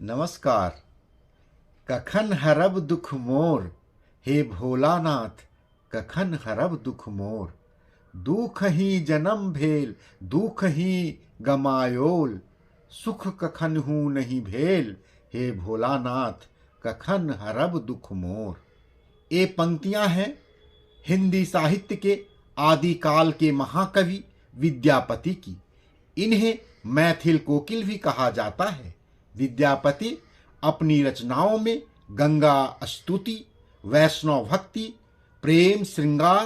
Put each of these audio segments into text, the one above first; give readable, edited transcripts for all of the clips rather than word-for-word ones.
नमस्कार। कखन हरब दुख मोर, हे भोलानाथ कखन हरब दुख मोर। दुख ही जन्म भेल, दुख ही गमायोल, सुख कखन हूँ नहीं भेल, हे भोलानाथ कखन हरब दुख मोर। ये पंक्तियां हैं हिंदी साहित्य के आदिकाल के महाकवि विद्यापति की। इन्हें मैथिल कोकिल भी कहा जाता है। विद्यापति अपनी रचनाओं में गंगा स्तुति, वैष्णव भक्ति, प्रेम श्रृंगार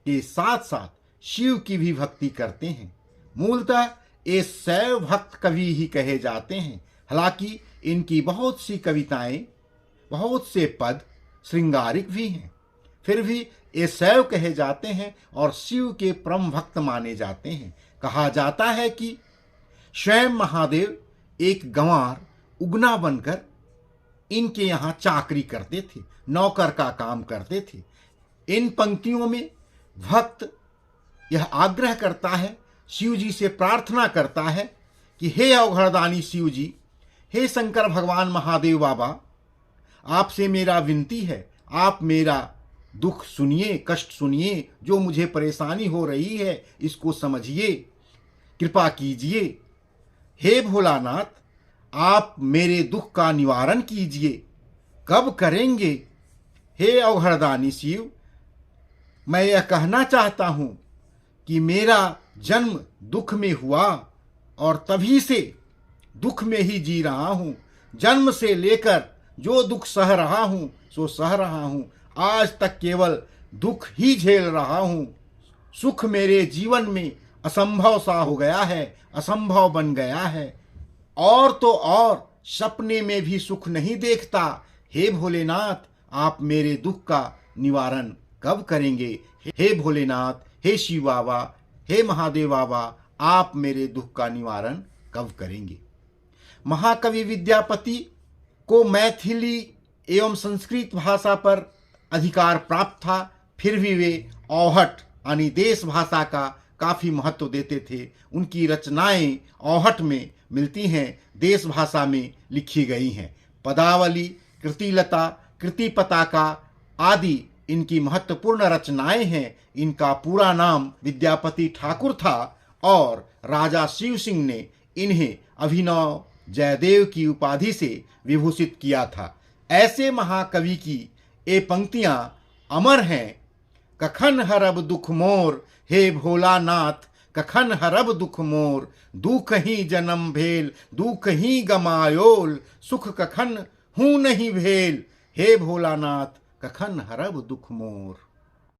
के साथ साथ शिव की भी भक्ति करते हैं। मूलतः ये शैव भक्त कवि ही कहे जाते हैं। हालांकि इनकी बहुत सी कविताएं, बहुत से पद श्रृंगारिक भी हैं, फिर भी ये शैव कहे जाते हैं और शिव के परम भक्त माने जाते हैं। कहा जाता है कि स्वयं महादेव एक गंवार उगना बनकर इनके यहाँ चाकरी करते थे, नौकर का काम करते थे। इन पंक्तियों में भक्त यह आग्रह करता है, शिव जी से प्रार्थना करता है कि हे अवघड़दानी शिव जी, हे शंकर भगवान महादेव बाबा, आपसे मेरा विनती है, आप मेरा दुख सुनिए, कष्ट सुनिए, जो मुझे परेशानी हो रही है इसको समझिए, कृपा कीजिए। हे भोलानाथ, आप मेरे दुख का निवारण कीजिए, कब करेंगे। हे अवघड़दानी शिव, मैं यह कहना चाहता हूं कि मेरा जन्म दुख में हुआ और तभी से दुख में ही जी रहा हूं। जन्म से लेकर जो दुख सह रहा हूं सो सह रहा हूं, आज तक केवल दुख ही झेल रहा हूं। सुख मेरे जीवन में असंभव सा हो गया है, असंभव बन गया है, और तो और सपने में भी सुख नहीं देखता। हे भोलेनाथ, आप मेरे दुख का निवारण कब करेंगे। हे भोलेनाथ, हे शिव बाबा, हे महादेव बाबा, आप मेरे दुख का निवारण कब करेंगे। महाकवि विद्यापति को मैथिली एवं संस्कृत भाषा पर अधिकार प्राप्त था, फिर भी वे औहट यानी देश भाषा का काफी महत्व देते थे। उनकी रचनाएं औहट में मिलती हैं, देश भाषा में लिखी गई हैं। पदावली, कृतिलता, कृति पताका आदि इनकी महत्वपूर्ण रचनाएं हैं। इनका पूरा नाम विद्यापति ठाकुर था और राजा शिव सिंह ने इन्हें अभिनव जयदेव की उपाधि से विभूषित किया था। ऐसे महाकवि की ये पंक्तियां अमर हैं। कखन हरब दुख मोर, हे भोलानाथ कखन हरब दुख मोर। दुख ही जन्म भेल, दुख ही गमायोल, सुख कखन हूँ नहीं भेल, हे भोलानाथ कखन हरब दुख मोर।